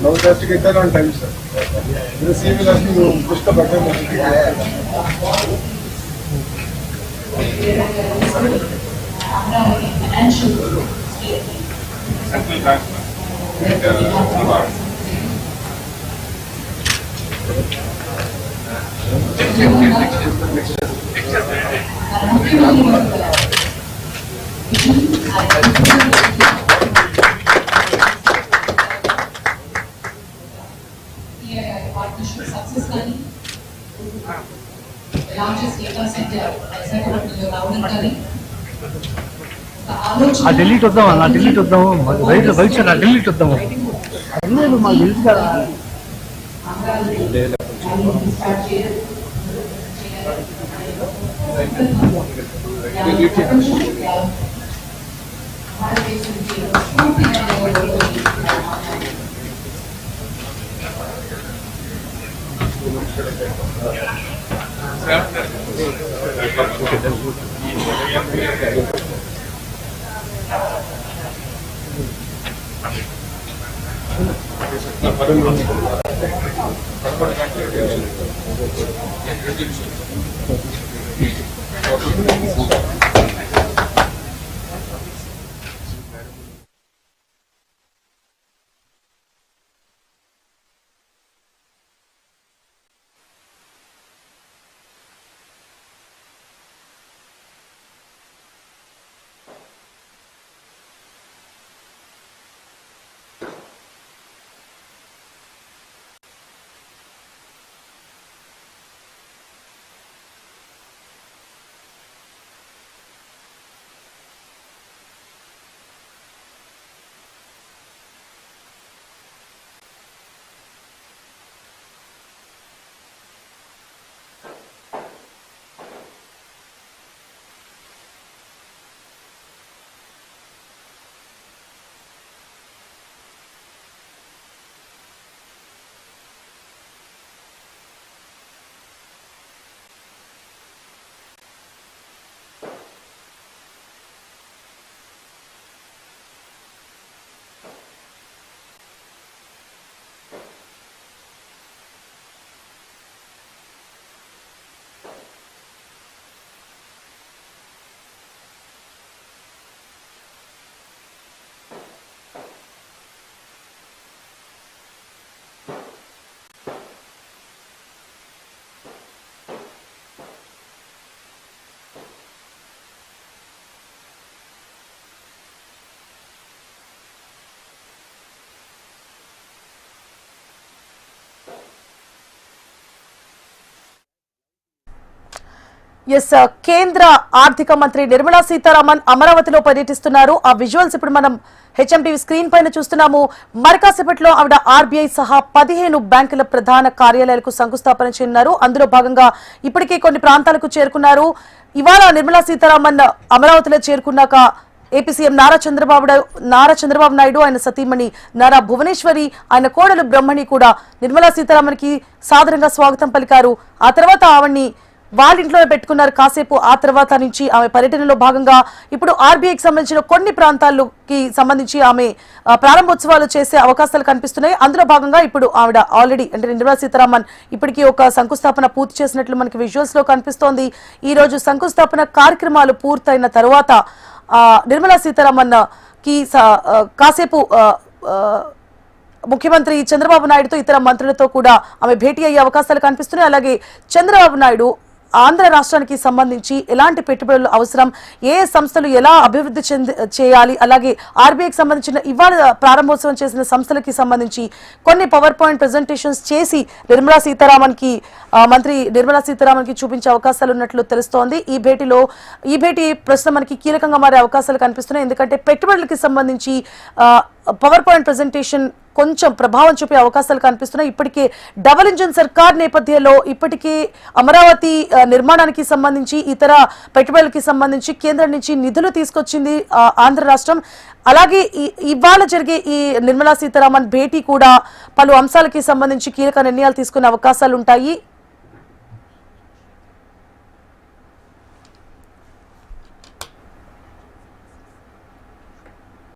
Now just to get that on time, sir. The same will ask you to push the button. partnership success kani largest data center రావడం కానీ ఆ ఢిల్లీకి వద్దాం నా ఢిల్లీకి వద్దాము వైట్ సార్ ఆ ఢిల్లీకి వద్దాము అన్నీ మాకు తెలుసు కదా కేంద్ర ఆర్థిక మంత్రి నిర్మలా సీతారామన్ అమరావతిలో పర్యటిస్తున్నారు. ఆ విజువల్స్ ఇప్పుడు మనం హెచ్ఎంటీవీ స్క్రీన్ పైన చూస్తున్నాము. మరికాసేపట్లో ఆవిడ ఆర్బీఐ సహా 15 బ్యాంకుల ప్రధాన కార్యాలయాలకు శంకుస్థాపన చేయనున్నారు. అందులో భాగంగా ఇప్పటికే కొన్ని ప్రాంతాలకు చేరుకున్నారు. ఇవాళ నిర్మలా సీతారామన్ అమరావతిలో చేరుకున్నాక ఏపీ సీఎం నారా చంద్రబాబు నాయుడు, ఆయన సతీమణి నారా భువనేశ్వరి, ఆయన కోడలు బ్రహ్మణి కూడా నిర్మలా సీతారామన్ కి సాదరంగా స్వాగతం పలికారు. ఆ తర్వాత ఆవిడ్ని వాళ్ళింట్లోనే పెట్టుకున్నారు కాసేపు. ఆ తర్వాత నుంచి ఆమె పర్యటనలో భాగంగా ఇప్పుడు ఆర్బీఐకి సంబంధించిన కొన్ని ప్రాంతాలకి సంబంధించి ఆమె ప్రారంభోత్సవాలు చేసే అవకాశాలు కనిపిస్తున్నాయి. అందులో భాగంగా ఇప్పుడు ఆవిడ ఆల్రెడీ అంటే నిర్మలా సీతారామన్ ఇప్పటికీ ఒక శంకుస్థాపన పూర్తి చేసినట్లు మనకి విజువల్స్ లో కనిపిస్తోంది. ఈ రోజు శంకుస్థాపన కార్యక్రమాలు పూర్తయిన తర్వాత నిర్మలా సీతారామన్ కి కాసేపు ముఖ్యమంత్రి చంద్రబాబు నాయుడుతో ఇతర మంత్రులతో కూడా ఆమె భేటీ అయ్యే అవకాశాలు కనిపిస్తున్నాయి. అలాగే చంద్రబాబు నాయుడు ఆంధ్ర రాష్ట్రానికి సంబంధించి ఎలాంటి పెట్టుబడులు అవసరం, ఏ సంస్థలు ఎలా అభివృద్ధి చేయాలి, అలాగే ఆర్బీఐకి సంబంధించిన ఇవాళ ప్రారంభోత్సవం చేసిన సంస్థలకి సంబంధించి కొన్ని పవర్ పాయింట్ ప్రెజెంటేషన్స్ చేసి మంత్రి నిర్మలా సీతారామన్ కి చూపించే అవకాశాలు ఉన్నట్లు తెలుస్తోంది. ఈ భేటీ ప్రస్తుతం మనకి కీలకంగా మారే అవకాశాలు కనిపిస్తున్నాయి. ఎందుకంటే పెట్టుబడులకి సంబంధించి పవర్ పాయింట్ ప్రెజెంటేషన్ కొంచెం ప్రభావం చూపే అవకాశాలు కనిపిస్తున్నాయి. ఇప్పటికే డబుల్ ఇంజిన్ సర్కార్ నేపథ్యంలో ఇప్పటికే అమరావతి నిర్మాణానికి సంబంధించి ఇతర పెట్టుబడులకి సంబంధించి కేంద్రం నుంచి నిధులు తీసుకొచ్చింది ఆంధ్ర రాష్ట్రం. అలాగే ఇవాళ జరిగే ఈ నిర్మలా సీతారామన్ భేటీ కూడా పలు అంశాలకి సంబంధించి కీలక నిర్ణయాలు తీసుకునే అవకాశాలు ఉంటాయి.